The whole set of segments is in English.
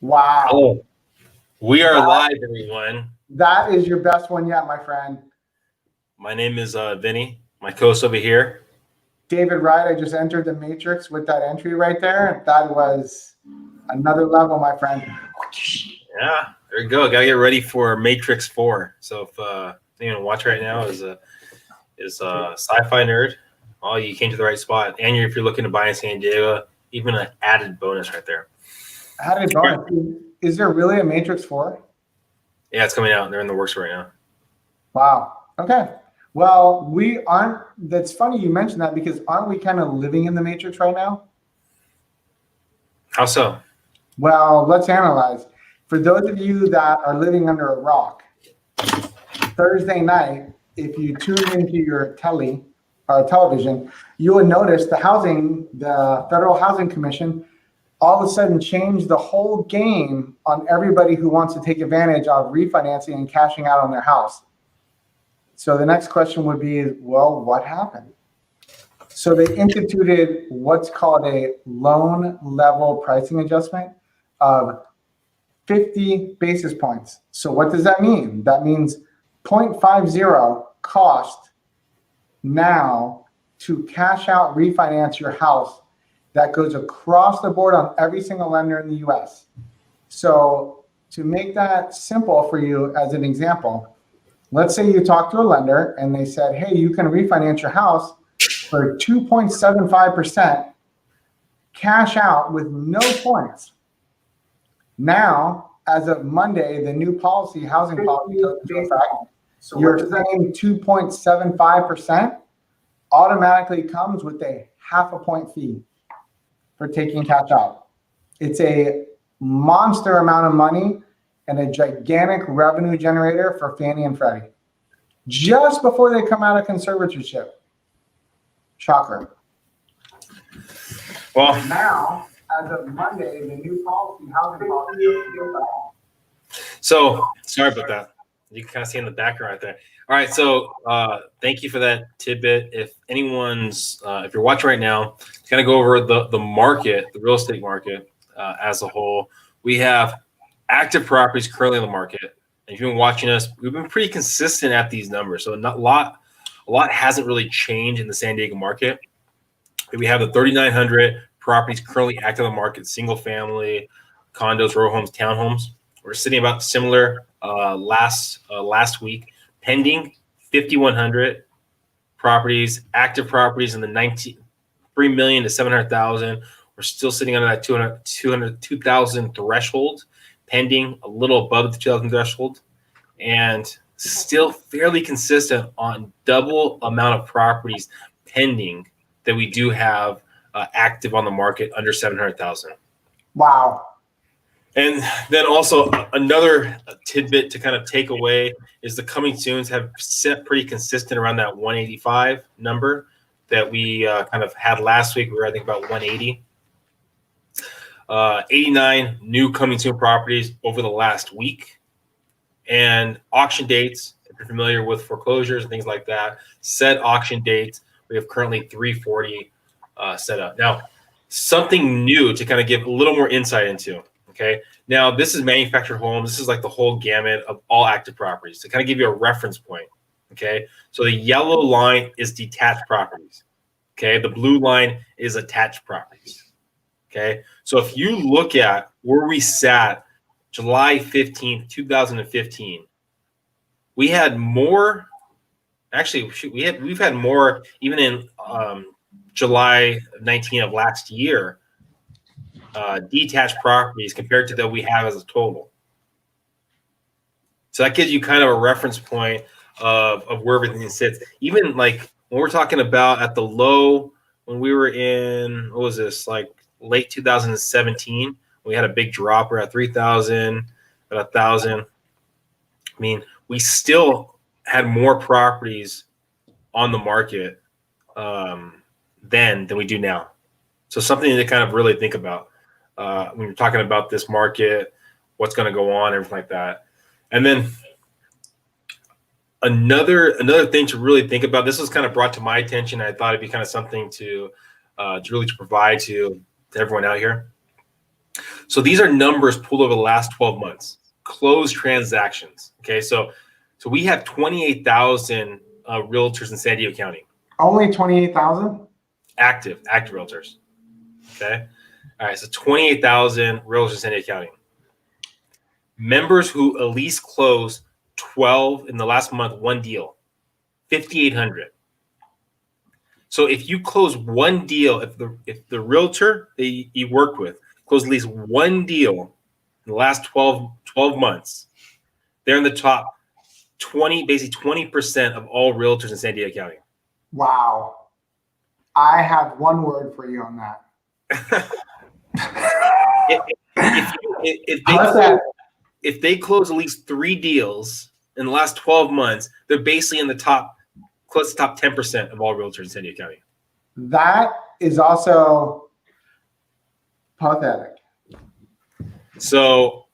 Wow. Oh, we are live, everyone. That is your best one yet, my friend. My name is Vinnie. My co-host over here. David Wright, I just entered the matrix with that entry right there. That was another level, my friend. Yeah, there you go. Gotta get ready for Matrix 4. So if anyone watch right now is a sci-fi nerd, oh, you came to the right spot. And if you're looking to buy in San Diego, even an added bonus right there. Added bonus. Is there really a Matrix 4? Yeah, it's coming out. They're in the works right now. Wow. Okay. Well, we aren't. That's funny you mentioned that because aren't we kind of living in the Matrix right now? How so? Well, let's analyze. For those of you that are living under a rock, Thursday night, if you tune into your television, you will notice the Federal Housing Commission, all of a sudden changed the whole game on everybody who wants to take advantage of refinancing and cashing out on their house. So the next question would be, well, what happened? So they instituted what's called a loan level pricing adjustment of 50 basis points. So what does that mean? That means 0.50 cost now to cash out, refinance your house. That goes across the board on every single lender in the US. So to make that simple for you as an example, let's say you talk to a lender and they said, hey, you can refinance your house for 2.75% cash out with no points. Now, as of Monday, the new housing policy goes into effect. So you're saying 2.75% automatically comes with a 0.5 point fee for taking cash out. It's a monster amount of money and a gigantic revenue generator for Fannie and Freddie just before they come out of conservatorship. Shocker. Well, now, as of Monday, the new housing policy. So sorry about that. You can kind of see in the background right there. All right, so thank you for that tidbit. If you're watching right now, kind of go over the market, the real estate market as a whole. We have active properties currently in the market. And if you've been watching us, we've been pretty consistent at these numbers. So not a lot hasn't really changed in the San Diego market. We have the 3,900 properties currently active in the market, single family, condos, row homes, townhomes. We're sitting about similar last week, pending 5,100 properties, active properties in the 3 million to 700,000. We're still sitting under that 2,000 threshold, pending a little above the 2,000 threshold, and still fairly consistent on double amount of properties pending that we do have active on the market under 700,000. Wow. And then also another tidbit to kind of take away is the coming soons have set pretty consistent around that 185 number that we kind of had last week. We were, I think, about 180. 89 new coming soon properties over the last week. And auction dates, if you're familiar with foreclosures and things like that, set auction dates, we have currently 340 set up. Now, something new to kind of give a little more insight into. Okay. Now, this is manufactured homes. This is like the whole gamut of all active properties to kind of give you a reference point. Okay. So the yellow line is detached properties. Okay. The blue line is attached properties. Okay. So if you look at where we sat July 15th, 2015, we had more. Actually, we've had more even in July 19 of last year. Detached properties compared to that we have as a total. So that gives you kind of a reference point of where everything sits. Even like when we're talking about at the low, when we were in, what was this, like late 2017, we had a big drop. We're at 3,000, at 1,000. I mean, we still had more properties on the market then than we do now. So something to kind of really think about. When you're talking about this market, what's going to go on, everything like that. And then another thing to really think about, this was kind of brought to my attention. I thought it'd be kind of something to really provide to everyone out here. So these are numbers pulled over the last 12 months, closed transactions. Okay, so we have 28,000 realtors in San Diego County. Only 28,000? Active realtors. Okay, all right. So 28,000 realtors in San Diego County. Members who at least closed 12 in the last month, one deal, 5,800. So if you close one deal, if the realtor that you worked with closed at least one deal in the last 12 months, they're in the top 20% of all realtors in San Diego County. Wow. I have one word for you on that. If they close at least 3 deals in the last 12 months, they're basically in the close to top 10% of all realtors in San Diego County. That is also pathetic. So,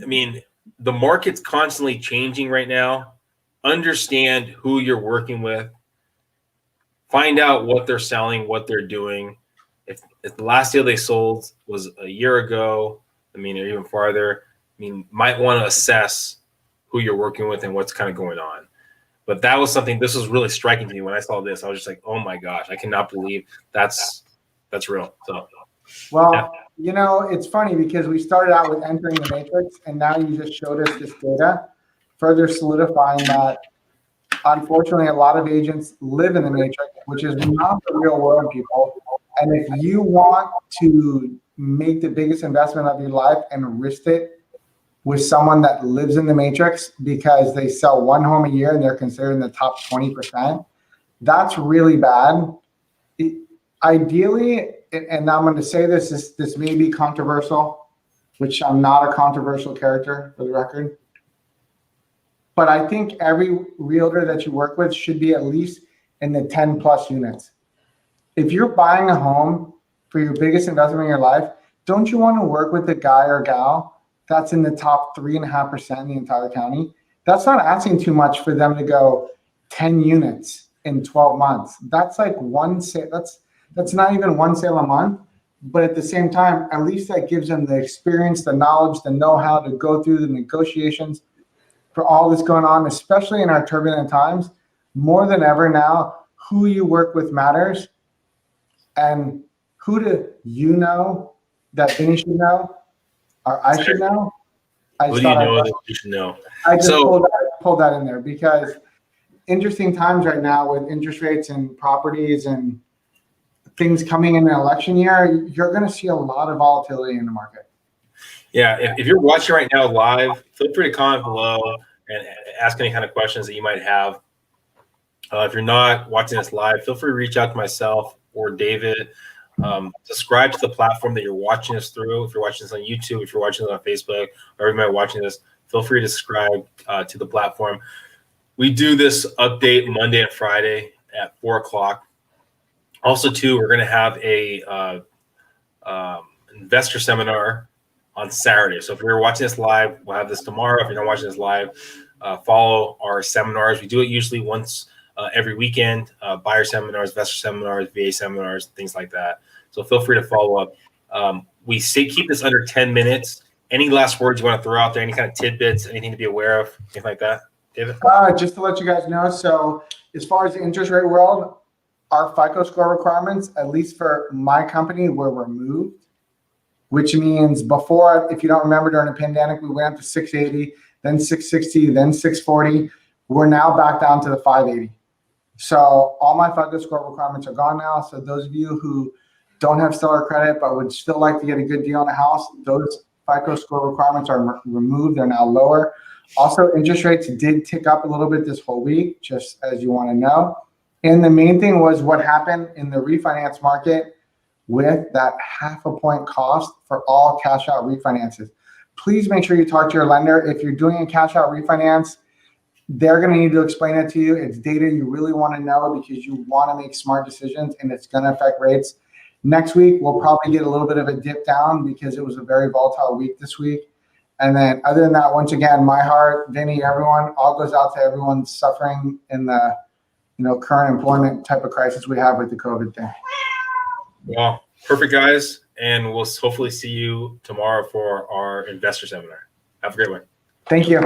I mean, the market's constantly changing right now. Understand who you're working with. Find out what they're selling, what they're doing. If the last deal they sold was a year ago, I mean, or even farther, I mean, might want to assess who you're working with and what's kind of going on. But that was something, this was really striking to me when I saw this. I was just like, oh my gosh, I cannot believe that's real. So, well, yeah. You know, it's funny because we started out with entering the matrix, and now you just showed us this data, further solidifying that unfortunately a lot of agents live in the matrix, which is not the real world, people. And if you want to make the biggest investment of your life and risk it with someone that lives in the matrix because they sell one home a year and they're considered in the top 20%, that's really bad. Ideally, and I'm going to say this may be controversial, which I'm not a controversial character for the record, but I think every realtor that you work with should be at least in the 10 plus units. If you're buying a home for your biggest investment in your life, don't you want to work with a guy or gal that's in the top 3.5% in the entire county? That's not asking too much for them to go 10 units in 12 months. That's like one sale. That's not even one sale a month. But at the same time, at least that gives them the experience, the knowledge, the know-how to go through the negotiations for all this going on, especially in our turbulent times. More than ever now, who you work with matters. And who do you know that Vinnie should know, or I should know? Who do you know that you should know? I just pulled that in there because interesting times right now with interest rates and properties and things coming in the election year, you're going to see a lot of volatility in the market. Yeah, if you're watching right now live, feel free to comment below and ask any kind of questions that you might have. If you're not watching this live, feel free to reach out to myself or David. Subscribe to the platform that you're watching us through. If you're watching this on YouTube, if you're watching this on Facebook, or everybody watching this, feel free to subscribe to the platform. We do this update Monday and Friday at 4 o'clock. Also, too, we're going to have a investor seminar on Saturday. So if you're watching this live, we'll have this tomorrow. If you're not watching this live, follow our seminars. We do it usually once every weekend, buyer seminars, investor seminars, VA seminars, things like that. So feel free to follow up. We keep this under 10 minutes. Any last words you want to throw out there? Any kind of tidbits, anything to be aware of, anything like that? David? Just to let you guys know, so as far as the interest rate world, our FICO score requirements, at least for my company, were removed, which means before, if you don't remember, during the pandemic, we went up to 680, then 660, then 640. We're now back down to the 580. So all my FICO score requirements are gone now. So those of you who don't have stellar credit but would still like to get a good deal on a house, those FICO score requirements are removed. They're now lower. Also, interest rates did tick up a little bit this whole week, just as you want to know. And the main thing was what happened in the refinance market with that 0.5 point cost for all cash out refinances. Please make sure you talk to your lender. If you're doing a cash out refinance, they're going to need to explain it to you. It's data you really want to know because you want to make smart decisions, and it's going to affect rates. Next week, we'll probably get a little bit of a dip down because it was a very volatile week this week. And then other than that, once again, my heart, Vinnie, everyone, all goes out to everyone suffering in the current employment type of crisis we have with the COVID thing. Well, perfect, guys. and we'll hopefully see you tomorrow for our investor seminar. Have a great one. Thank you.